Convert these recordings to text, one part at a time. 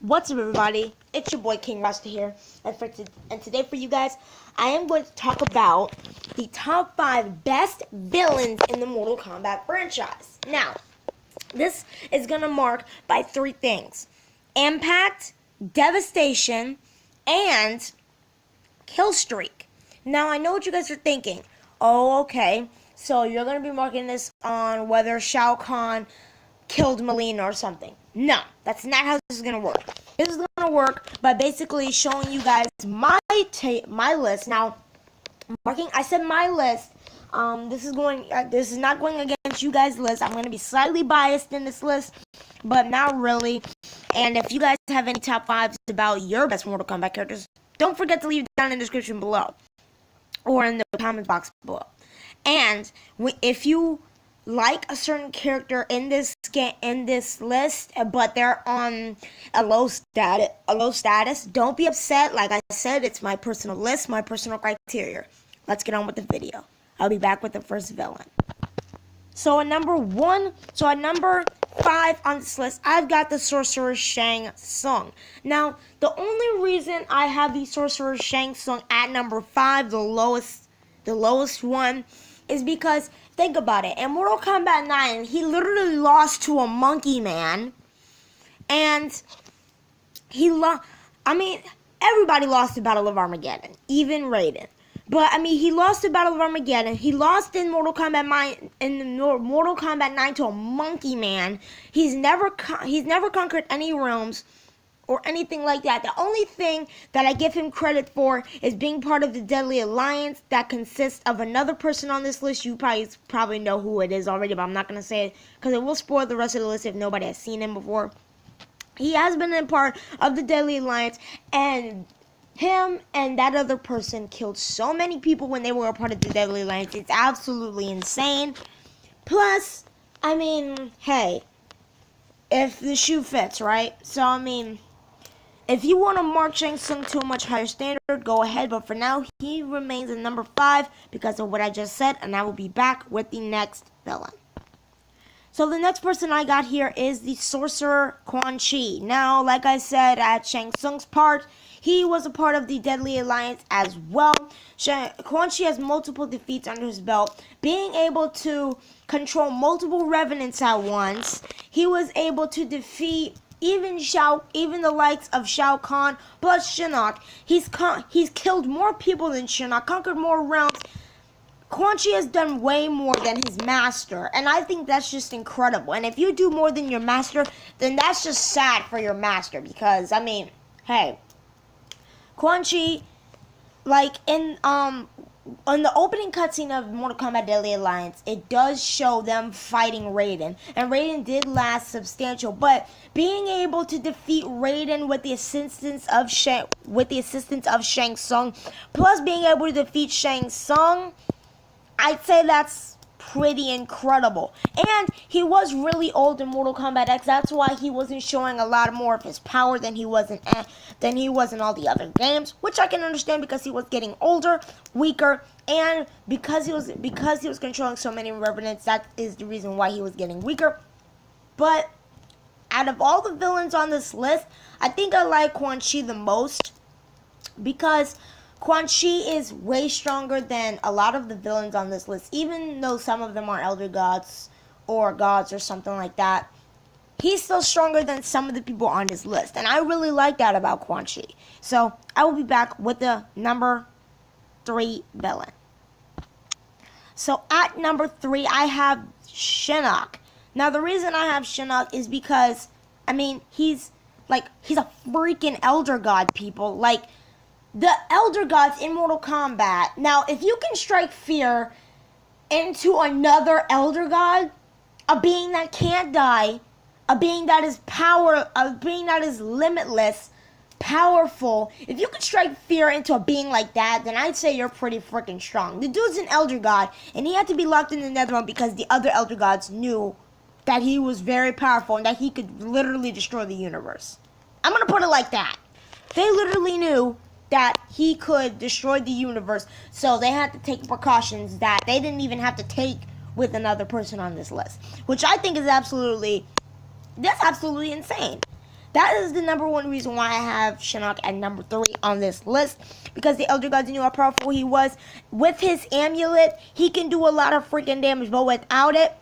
What's up, everybody? It's your boy King Rasta here, and today for you guys, I am going to talk about the top 5 best villains in the Mortal Kombat franchise. Now, this is going to mark by 3 things: impact, devastation, and kill streak. Now, I know what you guys are thinking. Oh, okay, so you're going to be marking this on whether Shao Kahn killed Melina or something. No, that's not how this is going to work. This is going to work by basically showing you guys my list. Now, I said my list. This is not going against you guys' list. I'm going to be slightly biased in this list, but not really. And if you guys have any top 5s about your best Mortal Kombat characters, don't forget to leave it down in the description below or in the comment box below. And if you like a certain character in this list, but they're on a low status, don't be upset. Like I said, it's my personal list, my personal criteria. Let's get on with the video. I'll be back with the first villain. So at number 5 on this list, I've got the sorcerer Shang Tsung. Now, the only reason I have the sorcerer Shang Tsung at number 5, the lowest one, is because, think about it, in Mortal Kombat 9, he literally lost to a monkey man, and everybody lost the Battle of Armageddon, even Raiden. But, he lost the Battle of Armageddon. He lost in Mortal Kombat 9 to a monkey man. He's never conquered any realms or anything like that. The only thing that I give him credit for is being part of the Deadly Alliance that consists of another person on this list. You probably know who it is already, but I'm not going to say it because it will spoil the rest of the list if nobody has seen him before. He has been a part of the Deadly Alliance, and him and that other person killed so many people when they were a part of the Deadly Alliance. It's absolutely insane. Plus, hey, if the shoe fits, right? So, if you want to mark Shang Tsung to a much higher standard, go ahead. But for now, he remains at number 5 because of what I just said. And I will be back with the next villain. So the next person I got here is the sorcerer Quan Chi. Now, like I said, at Shang Tsung's part, he was a part of the Deadly Alliance as well. Quan Chi has multiple defeats under his belt. Being able to control multiple revenants at once, he was able to defeat even the likes of Shao Kahn plus Shinnok. He's killed more people than Shinnok, conquered more realms. Quan Chi has done way more than his master, and I think that's just incredible. And if you do more than your master, then that's just sad for your master, because hey, Quan Chi, like in the opening cutscene of Mortal Kombat Deadly Alliance, it does show them fighting Raiden, and Raiden did last substantial. But being able to defeat Raiden with the assistance of Shang Tsung, plus being able to defeat Shang Tsung, I'd say that's pretty incredible. And he was really old in Mortal Kombat X. That's why he wasn't showing a lot more of his power than he was in all the other games, which I can understand because he was getting older, weaker, and because he was controlling so many revenants. That is the reason why he was getting weaker. But out of all the villains on this list, I think I like Quan Chi the most, because Quan Chi is way stronger than a lot of the villains on this list, even though some of them are elder gods or gods or something like that. He's still stronger than some of the people on this list, and I really like that about Quan Chi. So I will be back with the number 3 villain. So at number 3, I have Shinnok. Now the reason I have Shinnok is because, he's a freaking elder god, people. Like, the elder gods in Mortal Kombat. Now, if you can strike fear into another elder god, a being that can't die, a being that is limitless, powerful, if you can strike fear into a being like that, then I'd say you're pretty freaking strong. The dude's an elder god, and he had to be locked in the Netherrealm because the other elder gods knew that he was very powerful and that he could literally destroy the universe. I'm gonna put it like that. They literally knew that he could destroy the universe, so they had to take precautions that they didn't even have to take with another person on this list, which I think is absolutely insane. That is the number one reason why I have Shinnok at number 3 on this list. Because the Elder Gods knew how powerful he was. With his amulet, he can do a lot of freaking damage. But without it,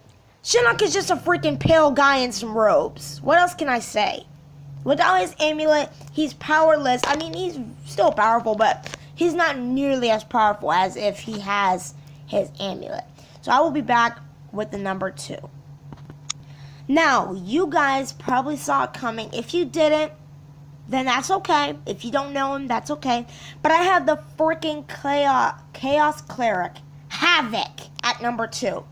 Shinnok is just a freaking pale guy in some robes. What else can I say? Without his amulet, he's powerless. I mean, he's still powerful, but he's not nearly as powerful as if he has his amulet. So I will be back with the number 2. Now, you guys probably saw it coming. If you didn't, then that's okay. If you don't know him, that's okay. But I have the freaking Chaos Cleric, Havoc, at number 2.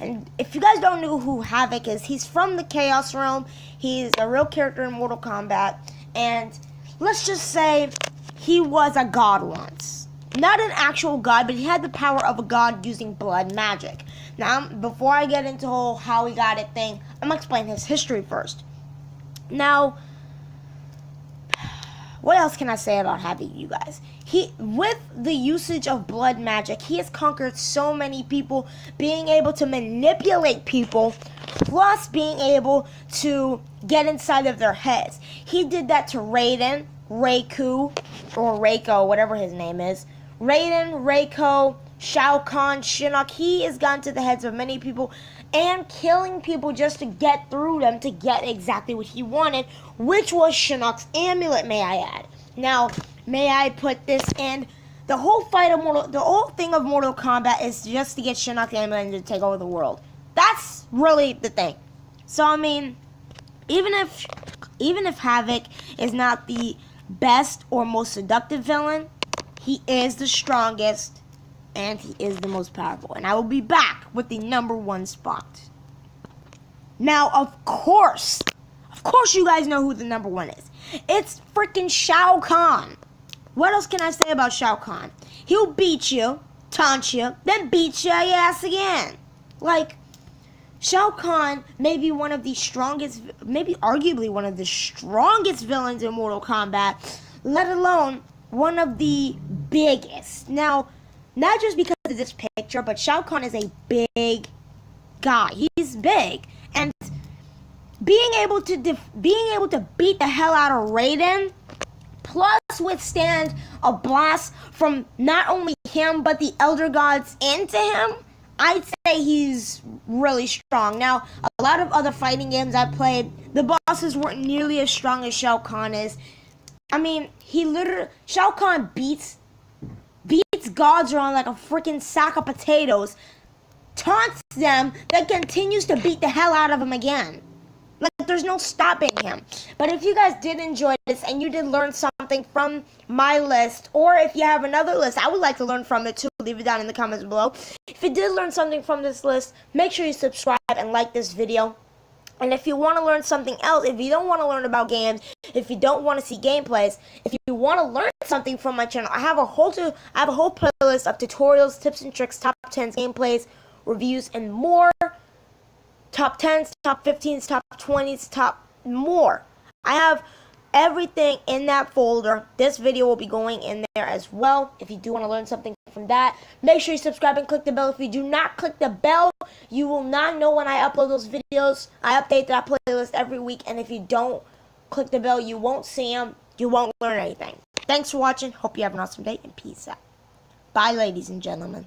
And if you guys don't know who Havoc is, he's from the Chaos Realm. He's a real character in Mortal Kombat. And let's just say he was a god once. Not an actual god, but he had the power of a god using blood magic. Now, before I get into the whole how he got it thing, I'm going to explain his history first. Now, what else can I say about Havoc, you guys? With the usage of blood magic, he has conquered so many people, being able to manipulate people, plus being able to get inside of their heads. He did that to Raiden, Reiku, or Reiko, whatever his name is. Raiden, Reiko, Shao Kahn, Shinnok. He has gone to the heads of many people and killing people just to get through them to get exactly what he wanted, which was Shinnok's amulet, may I add. Now, may I put this in? The whole thing of Mortal Kombat is just to get Shinnok's amulet and to take over the world. That's really the thing. So I mean, even if Havoc is not the best or most seductive villain, he is the strongest and he is the most powerful. And I will be back with the number 1 spot. Now, of course you guys know who the number 1 is. It's freaking Shao Kahn. What else can I say about Shao Kahn? He'll beat you, taunt you, then beat your ass again. Like, Shao Kahn may be one of the strongest, maybe arguably one of the strongest villains in Mortal Kombat, let alone one of the biggest. Now, not just because of this picture, but Shao Kahn is a big guy. He's big, and being able to beat the hell out of Raiden, plus withstand a blast from not only him but the Elder Gods into him, I'd say he's really strong. Now, a lot of other fighting games I played, the bosses weren't nearly as strong as Shao Kahn is. I mean, Shao Kahn beats gods around like a freaking sack of potatoes, taunts them, then continues to beat the hell out of them again. Like, there's no stopping him. But if you guys did enjoy this and you did learn something from my list, or if you have another list I would like to learn from it too, leave it down in the comments below. If you did learn something from this list, make sure you subscribe and like this video. And if you want to learn something else, if you don't want to learn about games, if you don't want to see gameplays, if you want to learn something from my channel, I have a whole playlist of tutorials, tips and tricks, top 10s, gameplays, reviews, and more. Top 10s, top 15s, top 20s, top more. I have everything in that folder. This video will be going in there as well. If you do want to learn something from that, make sure you subscribe and click the bell. If you do not click the bell, you will not know when I upload those videos. I update that playlist every week, and if you don't click the bell, you won't see them. You won't learn anything. Thanks for watching. Hope you have an awesome day, and peace out. Bye, ladies and gentlemen.